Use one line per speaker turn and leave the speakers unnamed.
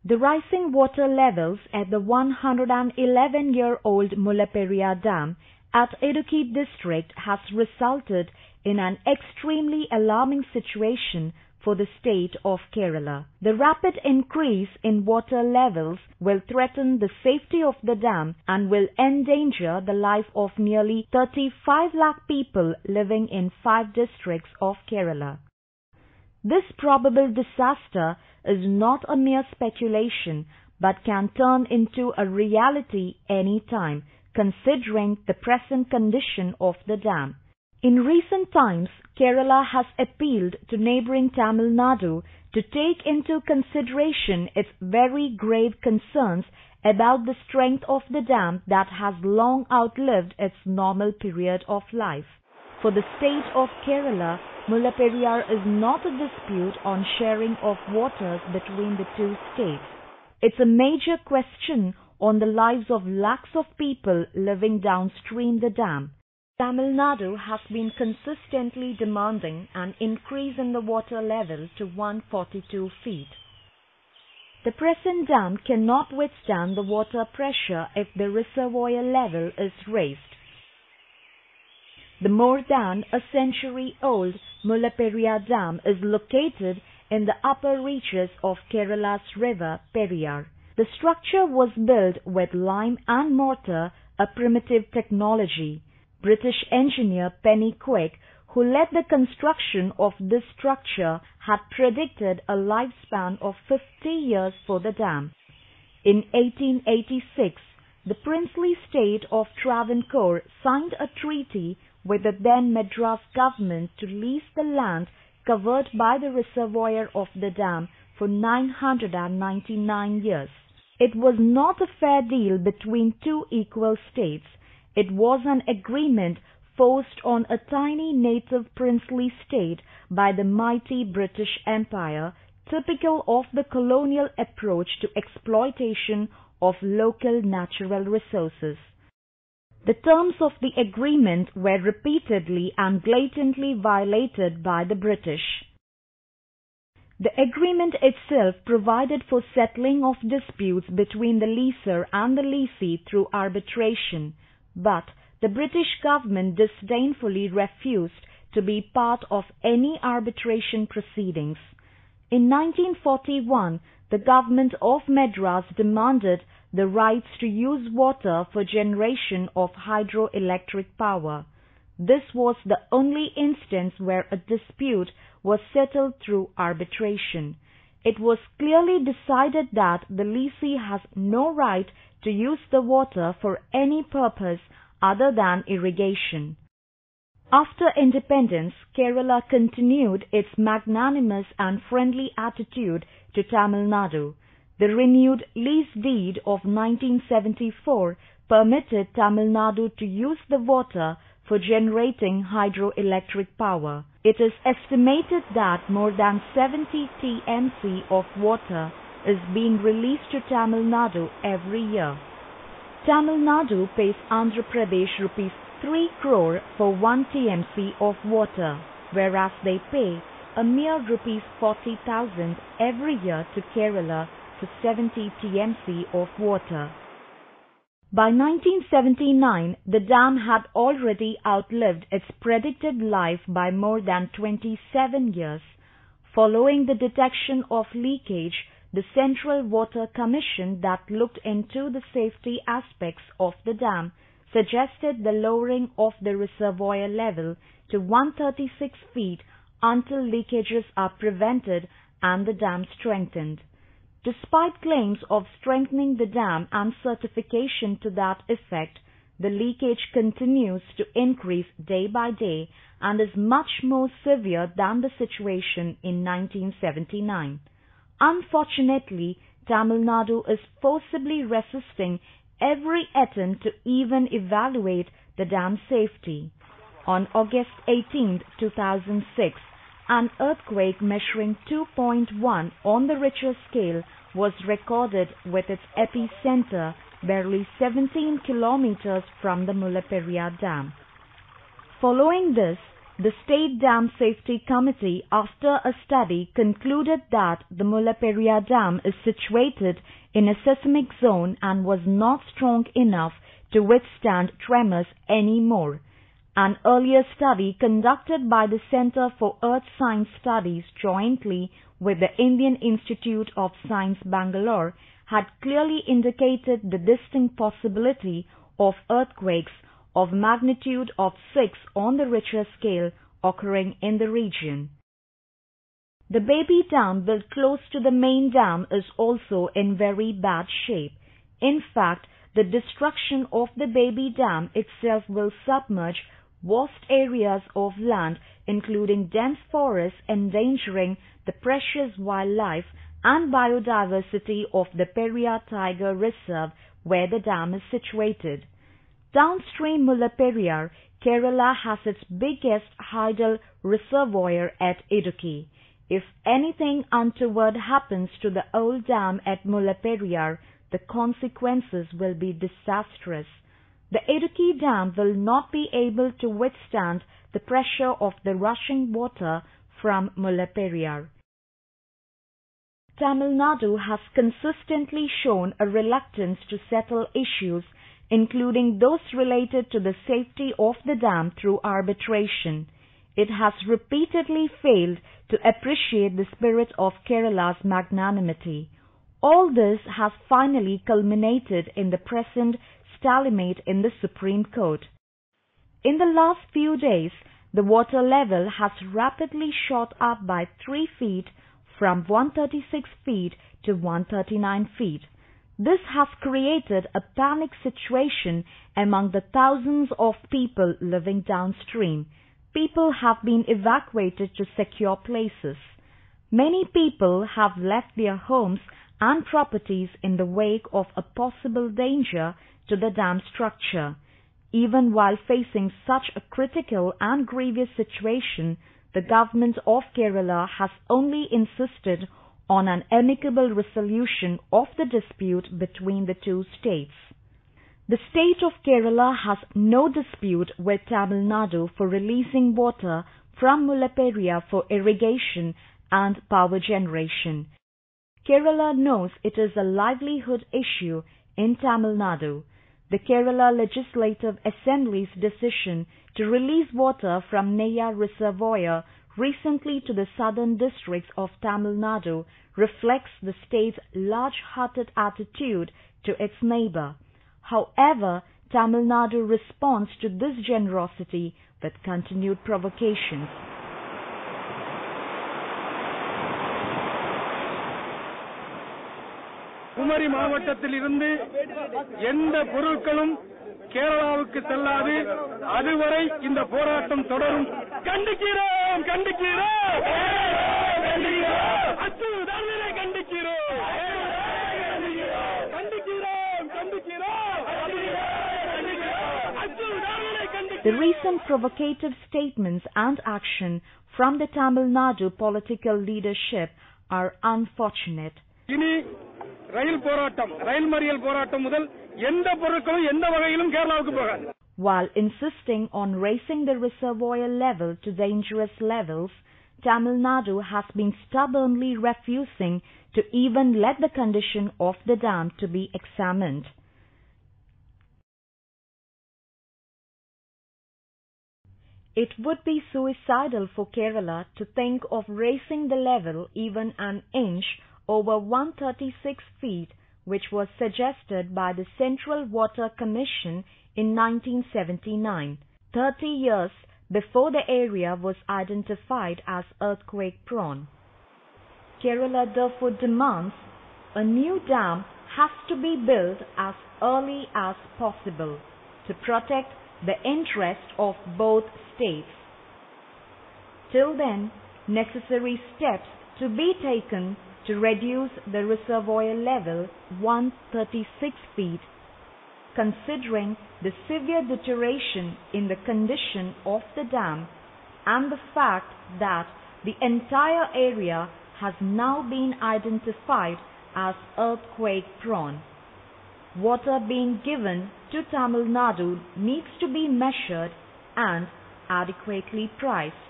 The rising water levels at the 111-year-old Mullaperiyar Dam at Idukki district has resulted in an extremely alarming situation for the state of Kerala. The rapid increase in water levels will threaten the safety of the dam and will endanger the life of nearly 35 lakh people living in 5 districts of Kerala. This probable disaster is not a mere speculation but can turn into a reality any time, considering the present condition of the dam. In recent times, Kerala has appealed to neighbouring Tamil Nadu to take into consideration its very grave concerns about the strength of the dam that has long outlived its normal period of life. For the state of Kerala, Mullaperiyar is not a dispute on sharing of waters between the two states. It's a major question on the lives of lakhs of people living downstream the dam. Tamil Nadu has been consistently demanding an increase in the water level to 142 feet. The present dam cannot withstand the water pressure if the reservoir level is raised. The more than a century-old Mullaperiyar Dam is located in the upper reaches of Kerala's river Periyar. The structure was built with lime and mortar, a primitive technology. British engineer Penny Quick, who led the construction of this structure, had predicted a lifespan of 50 years for the dam. In 1886, the princely state of Travancore signed a treaty with the then Madras government to lease the land covered by the reservoir of the dam for 999 years. It was not a fair deal between two equal states. It was an agreement forced on a tiny native princely state by the mighty British Empire, typical of the colonial approach to exploitation of local natural resources. The terms of the agreement were repeatedly and blatantly violated by the British. The agreement itself provided for settling of disputes between the leaser and the lessee through arbitration, but the British government disdainfully refused to be part of any arbitration proceedings. In 1941, the government of Madras demanded the rights to use water for generation of hydroelectric power. This was the only instance where a dispute was settled through arbitration. It was clearly decided that the lessee has no right to use the water for any purpose other than irrigation. After independence, Kerala continued its magnanimous and friendly attitude to Tamil Nadu. The renewed lease deed of 1974 permitted Tamil Nadu to use the water for generating hydroelectric power. It is estimated that more than 70 TMC of water is being released to Tamil Nadu every year. Tamil Nadu pays Andhra Pradesh rupees 3 crore for 1 TMC of water, whereas they pay a mere rupees 40,000 every year to Kerala for 70 TMC of water. By 1979, the dam had already outlived its predicted life by more than 27 years. Following the detection of leakage, the Central Water Commission that looked into the safety aspects of the dam suggested the lowering of the reservoir level to 136 feet until leakages are prevented and the dam strengthened. Despite claims of strengthening the dam and certification to that effect, the leakage continues to increase day by day and is much more severe than the situation in 1979. Unfortunately, Tamil Nadu is forcibly resisting every attempt to even evaluate the dam safety. On August 18, 2006, an earthquake measuring 2.1 on the Richter scale was recorded with its epicenter barely 17 kilometers from the Mullaperiyar Dam. Following this, The State Dam Safety Committee, after a study, concluded that the Mullaperiyar Dam is situated in a seismic zone and was not strong enough to withstand tremors anymore. An earlier study conducted by the Centre for Earth Science Studies jointly with the Indian Institute of Science, Bangalore, had clearly indicated the distinct possibility of earthquakes of magnitude of 6 on the Richter scale occurring in the region. The baby dam built close to the main dam is also in very bad shape. In fact, the destruction of the baby dam itself will submerge vast areas of land, including dense forests, endangering the precious wildlife and biodiversity of the Periyar Tiger Reserve where the dam is situated. Downstream Mullaperiyar, Kerala has its biggest tidal reservoir at Idukki. If anything untoward happens to the old dam at Mullaperiyar, the consequences will be disastrous. The Idukki Dam will not be able to withstand the pressure of the rushing water from Mullaperiyar. Tamil Nadu has consistently shown a reluctance to settle issues, including those related to the safety of the dam, through arbitration. It has repeatedly failed to appreciate the spirit of Kerala's magnanimity. All this has finally culminated in the present stalemate in the Supreme Court. In the last few days, the water level has rapidly shot up by 3 feet from 136 feet to 139 feet. This has created a panic situation among the thousands of people living downstream. People have been evacuated to secure places. Many people have left their homes and properties in the wake of a possible danger to the dam structure. Even while facing such a critical and grievous situation, the government of Kerala has only insisted on an amicable resolution of the dispute between the two states. The state of Kerala has no dispute with Tamil Nadu for releasing water from Mullaperiyar for irrigation and power generation. Kerala knows it is a livelihood issue in Tamil Nadu. The Kerala Legislative Assembly's decision to release water from Neyyar Reservoir recently to the southern districts of Tamil Nadu reflects the state's large-hearted attitude to its neighbor. However, Tamil Nadu responds to this generosity with continued provocations.
Kumari மாவட்டத்தில் இருந்து எந்த பொருட்களும் கேரளாவுக்கு செல்லாது. அதுவரை இந்த போராட்டம் தொடரும். கண்டிக்கிறோம் கண்டிக்கிறோம் அச்சுதானே கண்டிக்கிறோம் கண்டிக்கிறோம் கண்டிக்கிறோம் அச்சுதானே கண்டிக்கிறோம்.
The recent provocative statements and action from the Tamil Nadu political leadership are unfortunate.
இனி ரயில் போராட்டம், ரயில் மறியல் போராட்டம் முதல் எந்த பொருட்களும் எந்த வகையிலும் கேரளாவுக்கு போகாது.
While insisting on raising the reservoir level to dangerous levels, Tamil Nadu has been stubbornly refusing to even let the condition of the dam to be examined. It would be suicidal for Kerala to think of raising the level even an inch over 136 feet, which was suggested by the Central Water Commission in 1979, 30 years before the area was identified as earthquake-prone. Kerala therefore demands a new dam has to be built as early as possible to protect the interest of both states. Till then, necessary steps to be taken to reduce the reservoir level 136 feet, considering the severe deterioration in the condition of the dam and the fact that the entire area has now been identified as earthquake-prone. Water being given to Tamil Nadu needs to be measured and adequately priced.